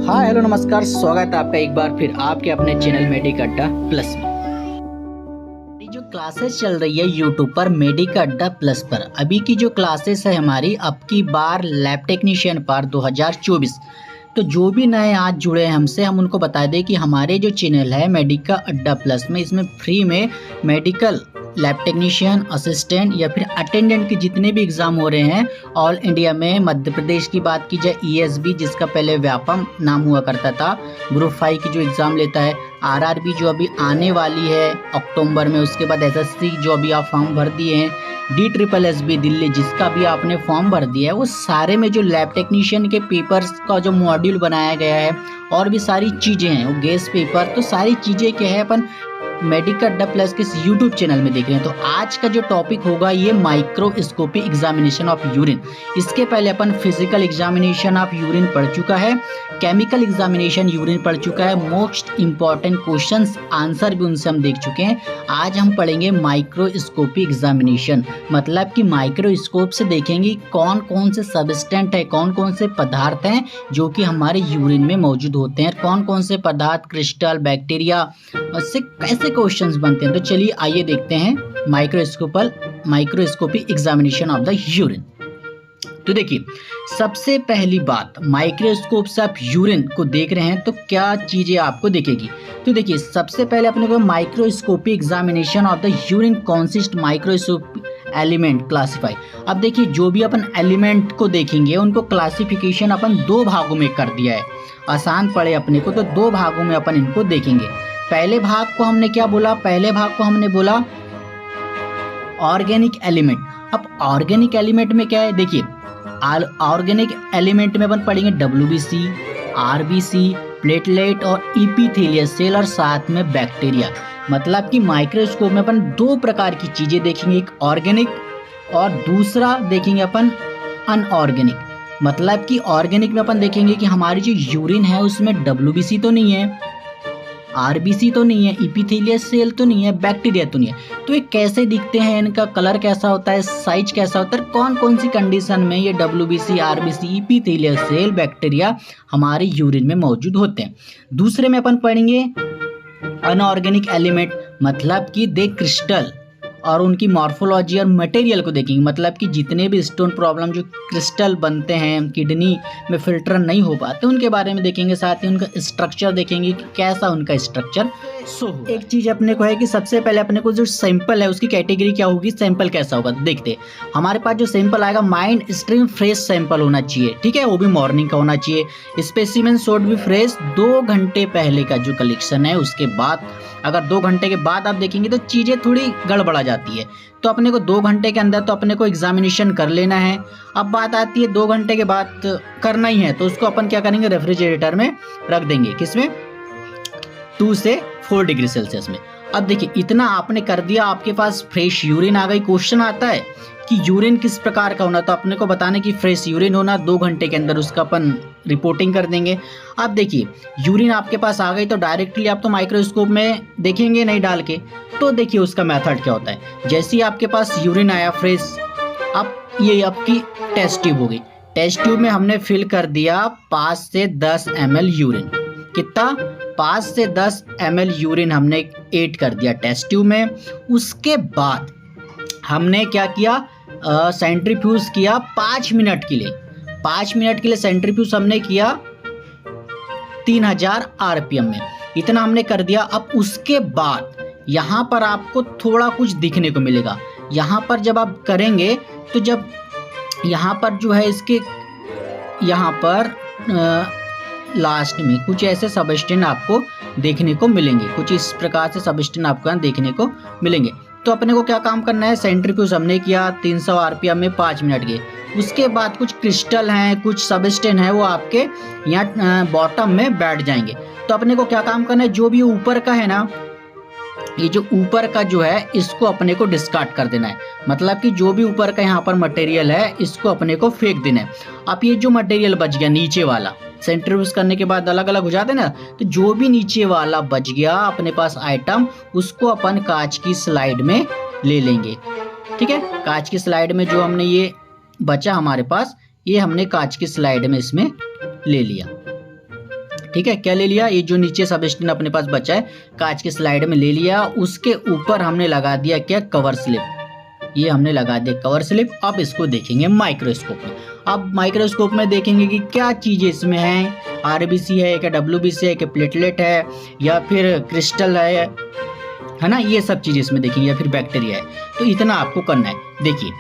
हाँ हेलो नमस्कार, स्वागत है आपका एक बार फिर आपके अपने चैनल मेडिक अड्डा प्लस में। ये जो क्लासेस चल रही है यूट्यूब पर मेडिक अड्डा प्लस पर, अभी की जो क्लासेस है हमारी अब की बार लैब टेक्नीशियन पर 2024। तो जो भी नए आज जुड़े हैं हमसे, हम उनको बता दें कि हमारे जो चैनल है मेडिका अड्डा प्लस में, इसमें फ्री में मेडिकल लैब टेक्नीशियन, असिस्टेंट या फिर अटेंडेंट के जितने भी एग्ज़ाम हो रहे हैं ऑल इंडिया में, मध्य प्रदेश की बात की जाए ESB जिसका पहले व्यापम नाम हुआ करता था, ग्रुप 5 की जो एग्ज़ाम लेता है, RRB जो अभी आने वाली है अक्टूबर में, उसके बाद SSC जो अभी आप फॉर्म भर दिए हैं, DSSB दिल्ली जिसका भी आपने फॉर्म भर दिया है, वो सारे में जो लैब टेक्नीशियन के पेपर्स का जो मॉड्यूल बनाया गया है और भी सारी चीज़ें हैं, वो गेस्ट पेपर, तो सारी चीज़ें क्या है अपन मेडिक अड्डा प्लस के यूट्यूब चैनल में देख रहे हैं। तो आज का जो टॉपिक होगा ये माइक्रोस्कोपी एग्जामिनेशन ऑफ यूरिन। इसके पहले अपन फिजिकल एग्जामिनेशन ऑफ यूरिन पढ़ चुका है, केमिकल एग्जामिनेशन यूरिन पढ़ चुका है, मोस्ट इंपॉर्टेंट क्वेश्चंस आंसर भी उनसे हम देख चुके हैं। आज हम पढ़ेंगे माइक्रोस्कोपी एग्जामिनेशन, मतलब कि माइक्रोस्कोप से देखेंगे कौन कौन से सबस्टेंट है, कौन कौन से पदार्थ हैं जो कि हमारे यूरिन में मौजूद होते हैं, कौन कौन से पदार्थ क्रिस्टल, बैक्टीरिया, उससे कैसे क्वेश्चंस बनते हैं। तो चलिए आइए देखते हैं microscopy examination of the urine. तो देखिए, सबसे पहली बात, माइक्रोस्कोप से आप यूरिन को देख रहे हैं तो क्या चीजें आपको दिखेगी। तो देखिए, सबसे पहले अपने को microscopy examination of the urine consist microscope element classify. अब देखिए, जो भी अपन एलिमेंट को देखेंगे उनको क्लासिफिकेशन अपन दो भागों में कर दिया है। आसान पड़े अपने को तो दो भागों में अपन इनको देखेंगे। पहले भाग को हमने क्या बोला, पहले भाग को हमने बोला ऑर्गेनिक एलिमेंट। अब ऑर्गेनिक एलिमेंट में क्या है, देखिए ऑर्गेनिक एलिमेंट में अपन पढ़ेंगे WBC, RBC, प्लेटलेट और इपीथेलियल सेल और साथ में बैक्टीरिया। मतलब कि माइक्रोस्कोप में अपन दो प्रकार की चीजें देखेंगे, एक ऑर्गेनिक और दूसरा देखेंगे अपन अनऑर्गेनिक। मतलब कि ऑर्गेनिक में अपन देखेंगे कि हमारी जो यूरिन है उसमें WBC तो नहीं है, RBC तो नहीं है, इपीथेलियल सेल तो नहीं है, बैक्टीरिया तो नहीं है। तो ये कैसे दिखते हैं, इनका कलर कैसा होता है, साइज कैसा होता है, कौन कौन सी कंडीशन में ये WBC, RBC, epithelial cell, bacteria हमारे यूरिन में मौजूद होते हैं। दूसरे में अपन पढ़ेंगे अनऑर्गेनिक एलिमेंट, मतलब कि दे क्रिस्टल और उनकी मॉर्फोलॉजी और मटेरियल को देखेंगे। मतलब कि जितने भी स्टोन प्रॉब्लम जो क्रिस्टल बनते हैं, किडनी में फिल्टर नहीं हो पाते, उनके बारे में देखेंगे। साथ ही उनका स्ट्रक्चर देखेंगे कि कैसा उनका स्ट्रक्चर एक चीज अपने को है कि सबसे पहले अपने को जो सैंपल है उसकी कैटेगरी क्या होगी, सैंपल कैसा होगा। देखते हमारे पास जो सैंपल आएगा माइंड स्ट्रीम फ्रेश सैंपल होना चाहिए, ठीक है, वो भी मॉर्निंग का होना चाहिए। स्पेसिमेन शोड भी फ्रेश, 2 घंटे पहले का जो कलेक्शन है उसके बाद। अगर 2 घंटे के बाद आप देखेंगे तो चीज़ें थोड़ी गड़बड़ा जाती है। तो अपने को 2 घंटे के अंदर तो अपने को एग्जामिनेशन कर लेना है। अब बात आती है 2 घंटे के बाद करना ही है तो उसको अपन क्या करेंगे, रेफ्रिजरेटर में रख देंगे। किसमें, 2 से 4 डिग्री सेल्सियस में। अब देखिए, इतना आपने कर दिया, आपके पास फ्रेश यूरिन आ गई। क्वेश्चन आता है कि यूरिन किस प्रकार का होना, तो अपने को बताने कि फ्रेश यूरिन होना, 2 घंटे के अंदर उसका अपन रिपोर्टिंग कर देंगे। अब देखिए, यूरिन आपके पास आ गई तो डायरेक्टली आप तो माइक्रोस्कोप में देखेंगे नहीं डाल के। तो देखिए उसका मेथड क्या होता है। जैसे ही आपके पास यूरिन आया फ्रेश, अब ये आपकी टेस्ट ट्यूब हो गई। टेस्ट ट्यूब में हमने फिल कर दिया 5 से 10 ml यूरिन। कितना, 5 से 10 ml यूरिन हमने ऐड कर दिया टेस्ट ट्यूब में। उसके बाद हमने क्या किया, सेंट्रीफ्यूज किया 5 मिनट के लिए। 5 मिनट के लिए सेंट्रीफ्यूज हमने किया 3000 RPM में। इतना हमने कर दिया। अब उसके बाद यहाँ पर आपको थोड़ा कुछ दिखने को मिलेगा। यहाँ पर जब आप करेंगे तो जब यहाँ पर जो है इसके यहाँ पर लास्ट में कुछ ऐसे सबस्टेंट आपको देखने को मिलेंगे, कुछ इस प्रकार से सबस्टेंट आपको यहाँ देखने को मिलेंगे। तो अपने को क्या काम करना है, सेंट्रीफ्यूज हमने किया 300 RPM में 5 मिनट के। उसके बाद कुछ क्रिस्टल हैं, कुछ सबस्टेंट हैं, वो आपके यहाँ बॉटम में बैठ जाएंगे। तो अपने को क्या काम करना है, जो भी ऊपर का है ना, ये जो ऊपर का जो है इसको अपने को डिस्कार्ड कर देना है। मतलब कि जो भी ऊपर का यहाँ पर मटेरियल है इसको अपने को फेंक देना है। अब ये जो मटेरियल बच गया नीचे वाला, सेंट्रीफ्यूज करने के बाद अलग अलग हो जाते हैं ना, तो जो भी नीचे वाला बच गया अपने पास आइटम, उसको अपन कांच की स्लाइड में ले लेंगे। ठीक है, कांच की स्लाइड में जो हमने ये बचा हमारे पास, ये हमने कांच की स्लाइड में इसमें ले लिया। ठीक है, क्या ले लिया, ये जो नीचे सबस्टेंस अपने पास बचा है कांच के स्लाइड में ले लिया, उसके ऊपर हमने लगा दिया क्या, कवर स्लिप। ये हमने लगा दिया कवर स्लिप। अब इसको देखेंगे माइक्रोस्कोप में। अब माइक्रोस्कोप में देखेंगे कि क्या चीज़ें इसमें हैं, आरबीसी है क्या, डब्ल्यूबीसी है क्या, प्लेटलेट है या फिर क्रिस्टल है ना, ये सब चीज़ें इसमें देखेंगे, या फिर बैक्टीरिया है। तो इतना आपको करना है। देखिए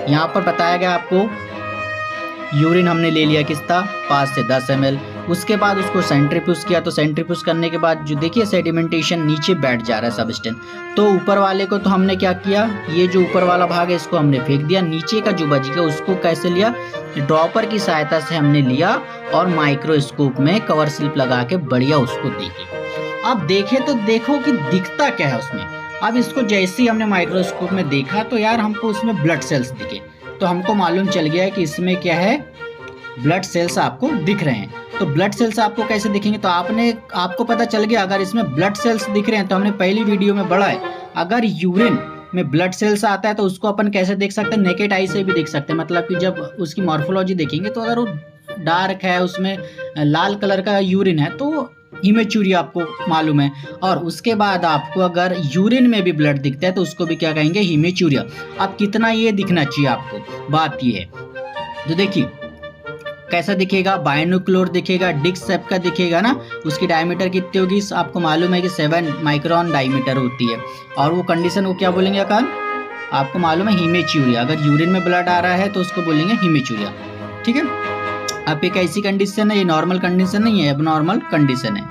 यहाँ पर बताया गया आपको, यूरिन हमने ले लिया कितना, 5 से 10 ml। उसके बाद उसको सेंट्रीफ्यूज किया, तो सेंट्रीफ्यूज करने के बाद जो देखिए सेडिमेंटेशन नीचे बैठ जा रहा है सबस्टेंस, तो ऊपर वाले को तो हमने क्या किया, ये जो ऊपर वाला भाग है इसको हमने फेंक दिया, नीचे का जो बच गया उसको कैसे लिया, ड्रॉपर की सहायता से हमने लिया और माइक्रोस्कोप में कवर स्लिप लगा के बढ़िया उसको देखे। अब देखे तो देखो कि दिखता क्या है उसमें। अब इसको जैसे ही हमने माइक्रोस्कोप में देखा तो यार हमको उसमें ब्लड सेल्स दिखे, तो हमको मालूम चल गया है कि इसमें क्या है, ब्लड सेल्स आपको दिख रहे हैं। तो ब्लड सेल्स आपको कैसे दिखेंगे, तो आपको पता चल गया अगर इसमें ब्लड सेल्स दिख रहे हैं, तो हमने पहली वीडियो में पढ़ा है अगर यूरिन में ब्लड सेल्स आता है तो उसको अपन कैसे देख सकते हैं, नेकेड आई से भी देख सकते हैं। मतलब कि जब उसकी मॉर्फोलॉजी देखेंगे तो अगर वो डार्क है, उसमें लाल कलर का यूरिन है तो हीमेचूरिया आपको मालूम है। और उसके बाद आपको अगर यूरिन में भी ब्लड दिखता है तो उसको भी क्या कहेंगे, हीमेचूरिया। अब कितना ये दिखना चाहिए आपको, बात ये है। तो देखिए कैसा दिखेगा, बाइनोक्लोर दिखेगा, डिस्क शेप का दिखेगा ना। उसकी डायमीटर कितनी होगी, आपको मालूम है कि 7 माइक्रोन डायमीटर होती है। और वो कंडीशन को क्या बोलेंगे अकाल, आपको मालूम है हीमेचूरिया। अगर यूरिन में ब्लड आ रहा है तो उसको बोलेंगे हीमेचूरिया। ठीक है, अब एक ऐसी कंडीशन है, ये नॉर्मल कंडीशन नहीं है, एबनॉर्मल कंडीशन है।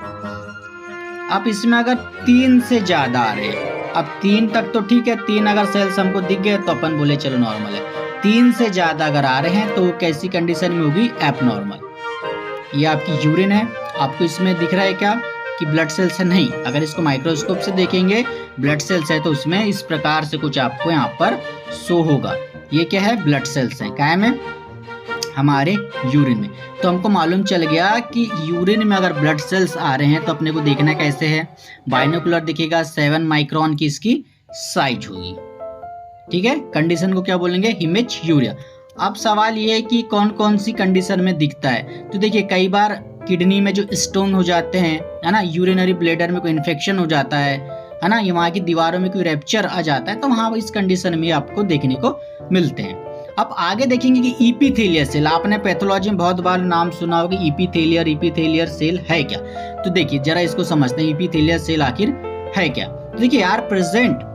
अब इसमें अगर 3 से ज्यादा आ रहे हैं, अब 3 तक तो ठीक है, 3 अगर सेल्स हमको दिख गए तो अपन बोले चलो नॉर्मल है। 3 से ज्यादा अगर आ रहे हैं तो वो कैसी कंडीशन में होगी, एबनॉर्मल। ये आपकी यूरिन है, आपको इसमें दिख रहा है क्या कि ब्लड सेल्स है, नहीं। अगर इसको माइक्रोस्कोप से देखेंगे ब्लड सेल्स है तो उसमें इस प्रकार से कुछ आपको यहाँ पर शो होगा। ये क्या है, ब्लड सेल्स है, क्या में, हमारे यूरिन में। तो हमको मालूम चल गया कि यूरिन में अगर ब्लड सेल्स आ रहे हैं तो अपने को देखना कैसे है, बाइनोकुलर दिखेगा, 7 माइक्रोन की इसकी साइज होगी। ठीक है, कंडीशन को क्या बोलेंगे, हीमेचूरिया। अब सवाल ये है कि कौन कौन सी कंडीशन में दिखता है। तो देखिए कई बार किडनी में जो स्टोन हो जाते हैं, है ना, यूरिनरी ब्लैडर में कोई इन्फेक्शन हो जाता है ना, ये वहाँ की दीवारों में कोई रैप्चर आ जाता है, तो वहाँ इस कंडीशन में आपको देखने को मिलते हैं। अब आगे देखेंगे कि इपीथेलियल सेल, आपने पैथोलॉजी में बहुत बार नाम सुना होगा, इपीथेलियल सेल है क्या। तो देखिए जरा इसको समझते हैं, इपीथेलियल सेल आखिर है क्या। तो देखिए यार, present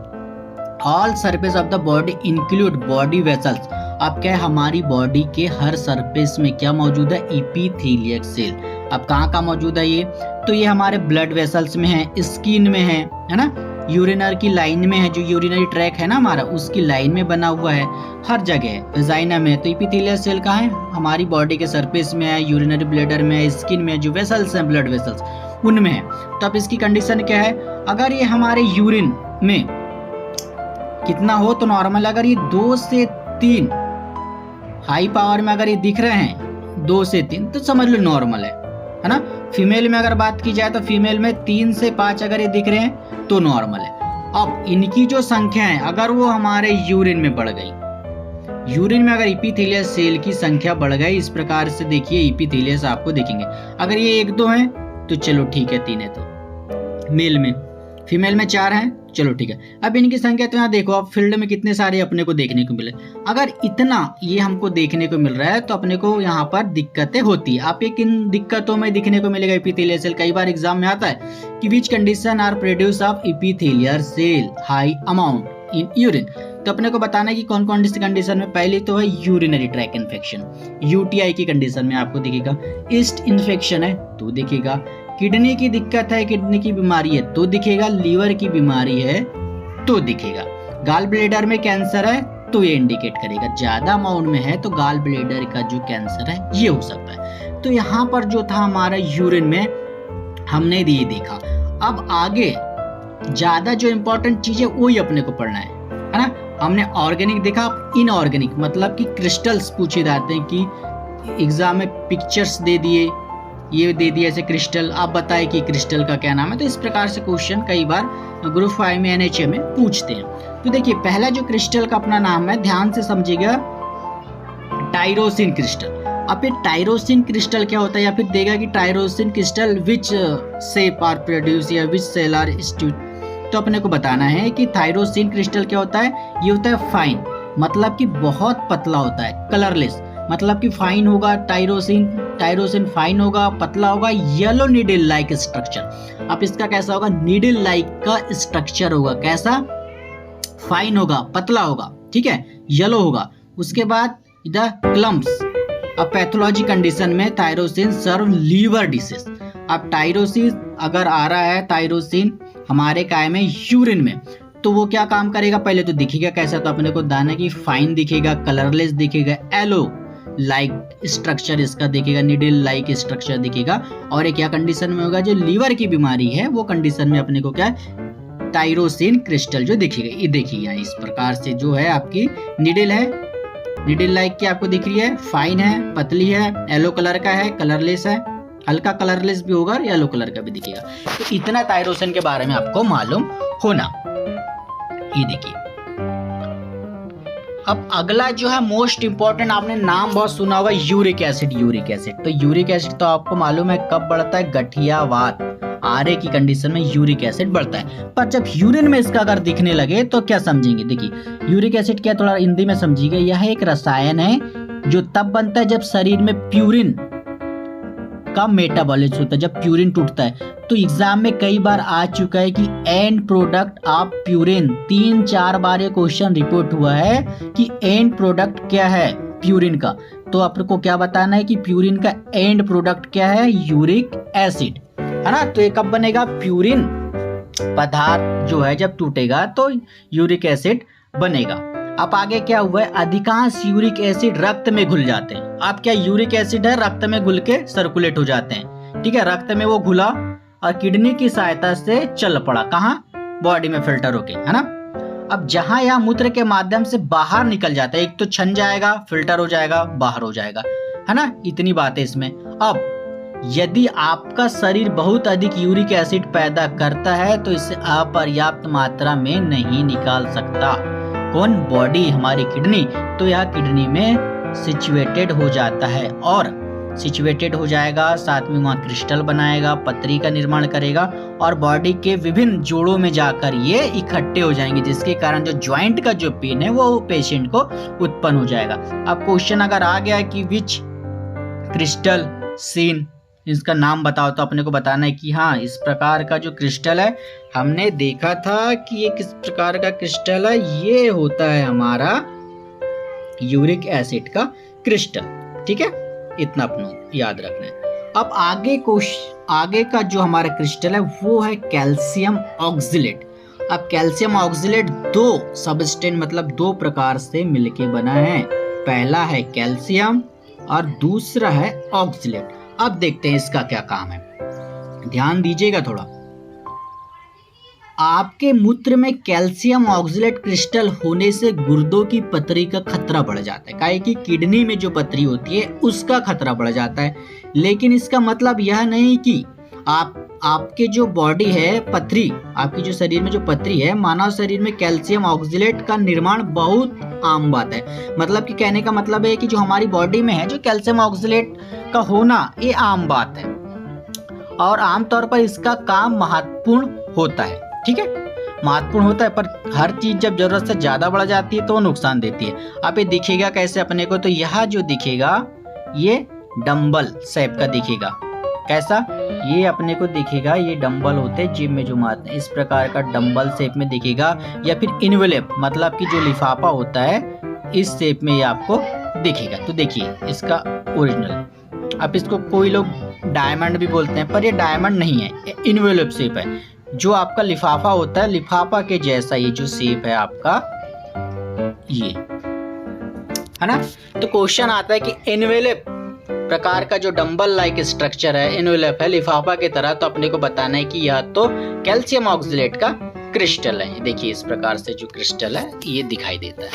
all surface of the body include body vessels. अब क्या है, हमारी बॉडी के हर सरफेस में क्या मौजूद है, इपीथेलियल सेल। अब कहाँ मौजूद है ये, तो ये हमारे ब्लड वेसल्स में है, स्किन में है ना, यूरिनर की लाइन में है, जो यूरिनरी ट्रैक है ना हमारा, उसकी लाइन में बना हुआ है, हर जगह है, वेजाइना में है। तो इपीथेलियल सेल कहाँ है, हमारी बॉडी के सरफेस में है, यूरिनरी ब्लैडर में है, स्किन में है, जो वेसल्स हैं ब्लड वेसल्स उनमें है। तो अब इसकी कंडीशन क्या है, अगर ये हमारे यूरिन में कितना हो तो नॉर्मल, अगर ये 2 से 3 हाई पावर में अगर ये दिख रहे हैं 2 से 3 तो समझ लो नॉर्मल है ना। फीमेल में अगर बात की जाए तो फीमेल में 3 से 5 अगर ये दिख रहे हैं तो नॉर्मल है। अब इनकी जो संख्या है अगर वो हमारे यूरिन में बढ़ गई, यूरिन में अगर इपीथेलियल सेल की संख्या बढ़ गई, इस प्रकार से देखिए इपीथेलियल आपको देखेंगे। अगर ये 1-2 है तो चलो ठीक है, 3 है तो मेल में, फीमेल में 4 हैं, चलो ठीक है। अब इनकी संख्या तो यहाँ देखो, अब फील्ड में कितने सारे अपने को देखने को मिले। अगर इतना ये हमको देखने को मिल रहा है तो अपने को यहाँ पर दिक्कतें होती है। आप एक इन दिक्कतों में दिखने को मिलेगा इपीथेलियल सेल। कई बार एग्जाम में आता है कि which condition are produce of epithelial cell high amount in urine. तो अपने को बताना है कि कौन कौन सी कंडीशन में। पहली तो है यूरिनरी ट्रैक इन्फेक्शन, यूटीआई की कंडीशन में आपको दिखेगा। ईस्ट इन्फेक्शन है तो दिखेगा, किडनी की दिक्कत है, किडनी की बीमारी है तो दिखेगा, लीवर की बीमारी है तो दिखेगा, गाल ब्लैडर में कैंसर है तो ये इंडिकेट करेगा। ज्यादा अमाउंट में है तो गाल ब्लैडर का जो कैंसर है ये हो सकता है। तो यहाँ पर जो था हमारा यूरिन में हमने ये देखा। अब आगे ज्यादा जो इंपॉर्टेंट चीज है वही अपने को पढ़ना है ना। हमने ऑर्गेनिक देखा, इनऑर्गेनिक मतलब कि क्रिस्टल्स पूछे जाते हैं कि एग्जाम में पिक्चर्स दे दिए, ये दे दिया ऐसे क्रिस्टल, आप बताएं कि क्रिस्टल का क्या नाम है। तो इस प्रकार से क्वेश्चन कई बार ग्रुप 5 में NHA में पूछते हैं। तो देखिए पहला जो क्रिस्टल का अपना नाम है, ध्यान से समझिएगा, टायरोसिन क्रिस्टल। अब ये टायरोसिन क्रिस्टल क्या होता है, या फिर देगा कि tyrosine crystal which shape are produce या विच सेल आर इंस्टीट्यूट। तो अपने को बताना है कि थायरोसिन क्रिस्टल क्या होता है। ये होता है फाइन, मतलब कि बहुत पतला होता है। कलरलेस मतलब कि फाइन होगा, टायरोसिन फाइन होगा, पतला होगा। Yellow needle like structure. अब इसका कैसा होगा, नीडल लाइक का स्ट्रक्चर होगा। कैसा, फाइन होगा, पतला होगा, ठीक है, येलो होगा। उसके बाद इधर क्लम्प्स। अब पैथोलॉजी कंडीशन में थायरोसिन सर्व लीवर डिसीज। अब टायरोसिन अगर आ रहा है, थायरोसिन हमारे काय में, यूरिन में, तो वो क्या काम करेगा, पहले तो दिखेगा कैसा, तो अपने को दाना की फाइन दिखेगा, कलरलेस दिखेगा, येलो लाइक स्ट्रक्चर इसका दिखेगा, निडल लाइक स्ट्रक्चर दिखेगा। और ये क्या कंडीशन में होगा, जो लीवर की बीमारी है वो कंडीशन में अपने को क्या, टायरोसिन क्रिस्टल जो दिखेगा। ये देखिए इस प्रकार से जो है आपकी निडल है, निडल लाइक की आपको दिख रही है, फाइन है, पतली है, येलो कलर का है, कलरलेस है, हल्का कलरलेस भी होगा और येलो कलर का भी दिखेगा। तो इतना थायरोसिन के बारे में आपको मालूम होना। ये देखिए अब अगला जो है मोस्ट इंपॉर्टेंट, आपने नाम बहुत सुना होगा, यूरिक एसिड। यूरिक एसिड, तो यूरिक एसिड तो आपको मालूम है कब बढ़ता है, गठियावात, आरए की कंडीशन में यूरिक एसिड बढ़ता है। पर जब यूरिन में इसका अगर दिखने लगे तो क्या समझेंगे, देखिए यूरिक एसिड क्या, थोड़ा हिंदी में समझिएगा। यह एक रसायन है जो तब बनता है जब शरीर में प्यूरिन का मेटाबॉलिज्म होता है, जब प्यूरिन टूटता है। तो एग्जाम में कई बार आ चुका है कि एंड प्रोडक्ट ऑफ प्यूरिन, 3-4 बार ये क्वेश्चन रिपोर्ट हुआ है कि एंड प्रोडक्ट क्या है प्यूरिन का। तो आपको क्या बताना है कि प्यूरिन का एंड प्रोडक्ट क्या है, यूरिक एसिड, है ना। तो ये कब बनेगा, प्यूरिन पदार्थ जो है जब टूटेगा तो यूरिक एसिड बनेगा। अब आगे क्या हुआ है, अधिकांश यूरिक एसिड रक्त में घुल जाते हैं। अब क्या यूरिक एसिड है, रक्त में घुल के सर्कुलेट हो जाते हैं, ठीक है, रक्त में वो घुला और किडनी की सहायता से चल पड़ा, कहाँ, बॉडी में फिल्टर होके, है ना। अब जहां या मूत्र के माध्यम से बाहर निकल जाता है, एक तो छन जाएगा, फिल्टर हो जाएगा, बाहर हो जाएगा, है ना। इतनी बात है इसमें। अब यदि आपका शरीर बहुत अधिक यूरिक एसिड पैदा करता है तो इसे अपर्याप्त मात्रा में नहीं निकाल सकता। कौन, बॉडी, हमारी किडनी। तो यह किडनी में सिचुएटेड हो जाता है और सिचुएटेड हो जाएगा, साथ में वहाँ क्रिस्टल बनाएगा, पतरी का निर्माण करेगा और बॉडी के विभिन्न जोड़ों में जाकर ये इकट्ठे हो जाएंगे, जिसके कारण जो ज्वाइंट का जो पेन है वो पेशेंट को उत्पन्न हो जाएगा। अब क्वेश्चन अगर आ गया कि विच क्रिस्टल सीन, इसका नाम बताओ, तो अपने को बताना है कि हाँ इस प्रकार का जो क्रिस्टल है, हमने देखा था कि ये किस प्रकार का क्रिस्टल है, ये होता है हमारा यूरिक एसिड का क्रिस्टल, ठीक है। इतना अपने याद रखना है। अब आगे का जो हमारा क्रिस्टल है वो है कैल्शियम ऑक्सिलेट। अब कैल्शियम ऑक्सिलेट 2 सबस्टेंस मतलब 2 प्रकार से मिलके बना है। पहला है कैल्शियम और दूसरा है ऑक्सिलेट। अब देखते हैं इसका क्या काम है, ध्यान दीजिएगा थोड़ा। आपके मूत्र में कैल्शियम ऑक्सिलेट क्रिस्टल होने से गुर्दों की पथरी का खतरा बढ़ जाता है, काहे कि किडनी में जो पथरी होती है उसका खतरा बढ़ जाता है। लेकिन इसका मतलब यह नहीं कि आपके जो बॉडी है, पथरी, आपकी जो शरीर में जो पथरी है, मानव शरीर में कैल्शियम ऑक्सिलेट का निर्माण बहुत आम बात है। मतलब कि कहने का मतलब है कि जो हमारी बॉडी में है जो कैल्शियम ऑक्सिलेट का होना ये आम बात है और आमतौर पर इसका काम महत्वपूर्ण होता है, ठीक है, महत्वपूर्ण होता है। पर हर चीज जब जरूरत से ज्यादा बढ़ जाती है तो नुकसान देती है। अब ये दिखेगा कैसे अपने को, तो यह जो दिखेगा ये डंबल शेप का दिखेगा। कैसा, ये अपने को दिखेगा, ये डंबल होते हैं जिम में जो मारते हैं, इस प्रकार का डंबल शेप में दिखेगा। या फिर इन्वेलप मतलब कि जो लिफाफा होता है इस शेप में ये आपको दिखेगा। तो देखिए इसका ओरिजिनल, अब इसको कोई लोग डायमंड भी बोलते हैं पर ये डायमंड नहीं है, ये इन्वेलप शेप है। जो आपका लिफाफा होता है, लिफाफा के जैसा ये जो शेप है आपका, ये है ना। तो क्वेश्चन आता है कि इन्वेलप प्रकार का जो डंबल लाइक स्ट्रक्चर है, इन्वेलप है लिफाफा की तरह, तो अपने को बताना है कि यह तो कैल्शियम ऑक्सिलेट का क्रिस्टल है। देखिए इस प्रकार से जो क्रिस्टल है ये दिखाई देता है।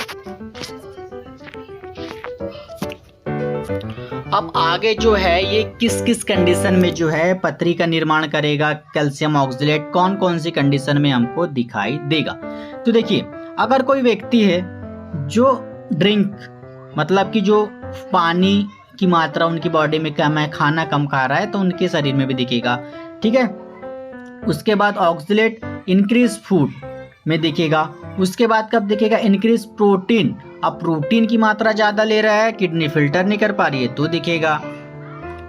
अब आगे जो है ये किस किस कंडीशन में जो है पथरी का निर्माण करेगा, कैल्शियम ऑक्सिलेट कौन कौन सी कंडीशन में हमको दिखाई देगा। तो देखिए अगर कोई व्यक्ति है जो ड्रिंक मतलब कि जो पानी की मात्रा उनकी बॉडी में कम है, खाना कम खा रहा है, तो उनके शरीर में भी दिखेगा। ठीक है, उसके बाद ऑक्सलेट इंक्रीज फूड में दिखेगा। उसके बाद कब दिखेगा? Increase protein. अब प्रोटीन की मात्रा ज़्यादा ले रहा है, किडनी फिल्टर नहीं कर पा रही है तो दिखेगा,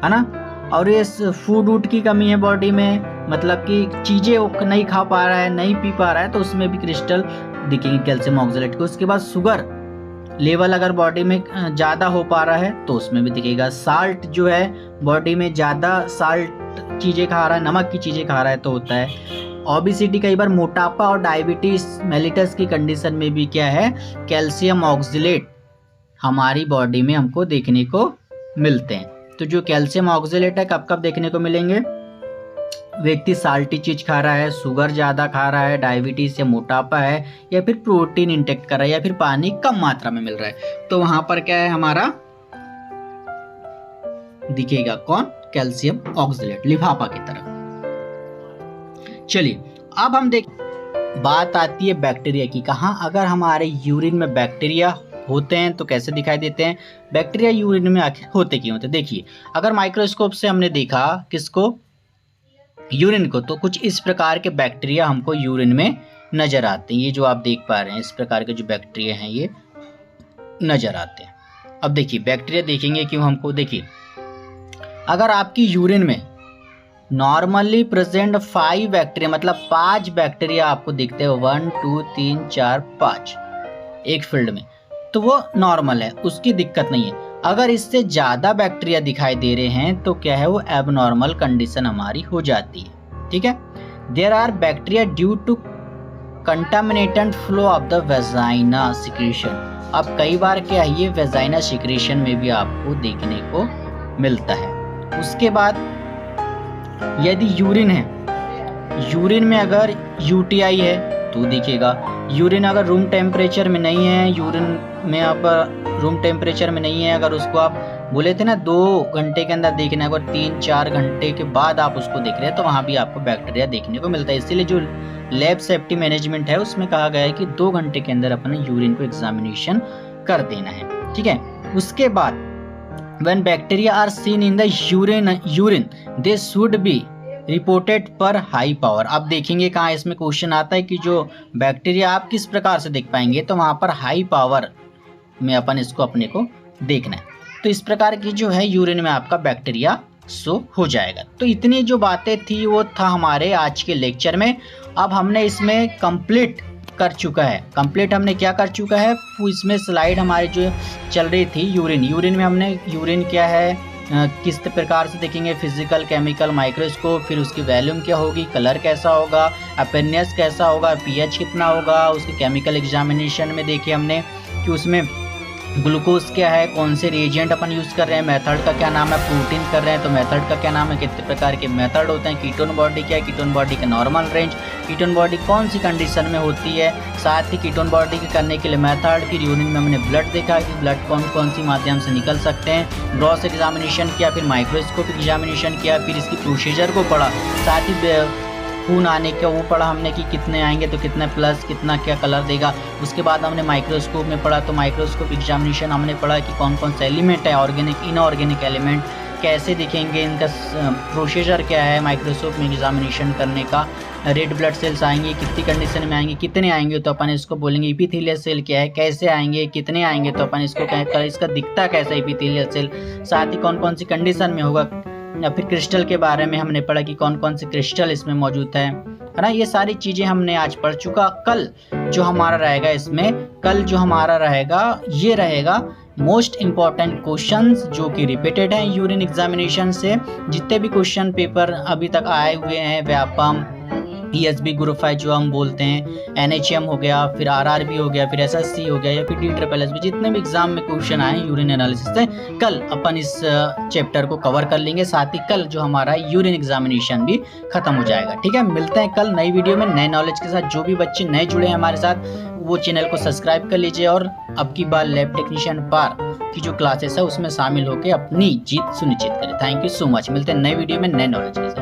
है ना। और ये फूड वूड की कमी है बॉडी में, मतलब कि चीज़ें वो नहीं खा पा रहा है, नहीं पी पा रहा है, तो उसमें भी क्रिस्टल दिखेंगे कैल्शियम ऑक्सलेट के। उसके बाद शुगर लेवल अगर बॉडी में ज़्यादा हो पा रहा है तो उसमें भी दिखेगा। साल्ट जो है बॉडी में ज़्यादा साल्ट चीज़ें खा रहा है, नमक की चीज़ें खा रहा है तो होता है। ओबेसिटी, कई बार मोटापा और डायबिटीज मेलिटस की कंडीशन में भी क्या है, कैल्शियम ऑक्सलेट हमारी बॉडी में हमको देखने को मिलते हैं। तो जो कैल्शियम ऑक्सलेट है कब कब देखने को मिलेंगे? व्यक्ति साल्टी चीज खा रहा है, शुगर ज्यादा खा रहा है, डायबिटीज या मोटापा है, या फिर प्रोटीन इंटेक कर रहा है, या फिर पानी कम मात्रा में मिल रहा है, तो वहां पर क्या है हमारा दिखेगा कौन? कैल्शियम ऑक्सलेट, लिफाफा की तरह। चलिए अब हम देख, बात आती है बैक्टीरिया की। कहाँ? अगर हमारे यूरिन में बैक्टीरिया होते हैं तो कैसे दिखाई देते हैं? बैक्टीरिया यूरिन में आखिर होते क्यों होते? देखिए, अगर माइक्रोस्कोप से हमने देखा किसको? यूरिन को, तो कुछ इस प्रकार के बैक्टीरिया हमको यूरिन में नजर आते हैं। ये जो आप देख पा रहे हैं, इस प्रकार के जो बैक्टीरिया हैं ये नजर आते हैं। अब देखिए बैक्टीरिया देखेंगे क्यों हमको? देखिए, अगर आपकी यूरिन में नॉर्मली प्रेजेंट 5 बैक्टीरिया, मतलब 5 बैक्टीरिया आपको दिखते हैं, 1 2 3 4 5 एक फील्ड में, तो वो नॉर्मल है, उसकी दिक्कत नहीं है। अगर इससे ज़्यादा बैक्टीरिया दिखाई दे रहे हैं तो क्या है, वो एबनॉर्मल कंडीशन हमारी हो जाती है। ठीक है, there are bacteria due to contaminated flow of the vagina secretion. अब कई बार क्या है, ये वेजाइना सिक्रीशन में भी आपको देखने को मिलता है। उसके बाद यदि यूरिन है, यूरिन में अगर यूटीआई है तो दिखेगा। यूरिन अगर रूम टेम्परेचर में नहीं है, यूरिन में आप रूम टेम्परेचर में नहीं है, अगर उसको आप बोले थे ना 2 घंटे के अंदर देखना है, अगर 3-4 घंटे के बाद आप उसको देख रहे हैं तो वहाँ भी आपको बैक्टीरिया देखने को मिलता है। इसीलिए जो लैब सेफ्टी मैनेजमेंट है उसमें कहा गया है कि 2 घंटे के अंदर अपने यूरिन को एग्जामिनेशन कर देना है। ठीक है, उसके बाद when bacteria are seen in the urine they should be reported per high power। अब देखेंगे कहाँ इसमें क्वेश्चन आता है कि जो बैक्टीरिया आप किस प्रकार से देख पाएंगे, तो वहाँ पर हाई पावर में अपन इसको अपने को देखना है। तो इस प्रकार की जो है यूरिन में आपका बैक्टीरिया शो हो जाएगा। तो इतनी जो बातें थी वो था हमारे आज के लेक्चर में। अब हमने इसमें कंप्लीट कर चुका है। कंप्लीट हमने क्या कर चुका है, इसमें स्लाइड हमारी जो चल रही थी यूरिन में हमने यूरिन क्या है, किस प्रकार से देखेंगे, फिजिकल, केमिकल, माइक्रोस्कोप, फिर उसकी वॉल्यूम क्या होगी, कलर कैसा होगा, अपेनियस कैसा होगा, पीएच कितना होगा, उसके केमिकल एग्जामिनेशन में देखिए हमने कि उसमें ग्लूकोज क्या है, कौन से रिएजेंट अपन यूज़ कर रहे हैं, मेथड का क्या नाम है, प्रोटीन कर रहे हैं तो मेथड का क्या नाम है, कितने प्रकार के मेथड होते हैं, कीटोन बॉडी क्या है, कीटोन बॉडी का नॉर्मल रेंज, कीटोन बॉडी कौन सी कंडीशन में होती है, साथ ही कीटोन बॉडी के करने के लिए मेथड। फिर यूरिन में हमने ब्लड देखा कि ब्लड कौन सी माध्यम से निकल सकते हैं, ग्रॉस एग्जामिनेशन किया, फिर माइक्रोस्कोप एग्जामिनेशन किया, फिर इसकी प्रोसीजर को पढ़ा, साथ ही खून आने का वो पढ़ा हमने कि कितने आएंगे तो कितने प्लस कितना क्या कलर देगा। उसके बाद हमने माइक्रोस्कोप में पढ़ा, तो माइक्रोस्कोप एग्जामिनेशन हमने पढ़ा कि कौन कौन सा एलिमेंट है, ऑर्गेनिक इनऑर्गेनिक एलिमेंट कैसे दिखेंगे, इनका प्रोसीजर क्या है माइक्रोस्कोप में एग्जामिनेशन करने का, रेड ब्लड सेल्स आएंगे कितनी कंडीशन में आएंगे, कितने आएंगे तो अपन इसको बोलेंगे एपिथेलियल सेल क्या है, कैसे आएंगे, कितने आएंगे तो अपन इसको क्या, इसका दिखता कैसा एपिथेलियल सेल, साथ ही कौन कौन सी कंडीशन में होगा, या फिर क्रिस्टल के बारे में हमने पढ़ा कि कौन कौन से क्रिस्टल इसमें मौजूद है ना। ये सारी चीज़ें हमने आज पढ़ चुका। कल जो हमारा रहेगा इसमें, कल जो हमारा रहेगा ये रहेगा मोस्ट इम्पॉर्टेंट क्वेश्चंस जो कि रिपीटेड हैं यूरिन एग्जामिनेशन से। जितने भी क्वेश्चन पेपर अभी तक आए हुए हैं, व्यापम, ESB ग्रुप 5 जो हम बोलते हैं, NHM हो गया, फिर RRB हो गया, फिर SSC हो गया, या फिर DSSS, जितने भी एग्जाम में क्वेश्चन आए यूरिन एनालिसिस से, कल अपन इस चैप्टर को कवर कर लेंगे। साथ ही कल जो हमारा यूरिन एग्जामिनेशन भी खत्म हो जाएगा। ठीक है, मिलते हैं कल नई वीडियो में नए नॉलेज के साथ। जो भी बच्चे नए जुड़े हैं हमारे साथ वो चैनल को सब्सक्राइब कर लीजिए और अब की बार लैब टेक्नीशियन पार की जो क्लासेस है उसमें शामिल होकर अपनी जीत सुनिश्चित करें। Thank you so much. मिलते हैं नई वीडियो में नए नॉलेज के साथ।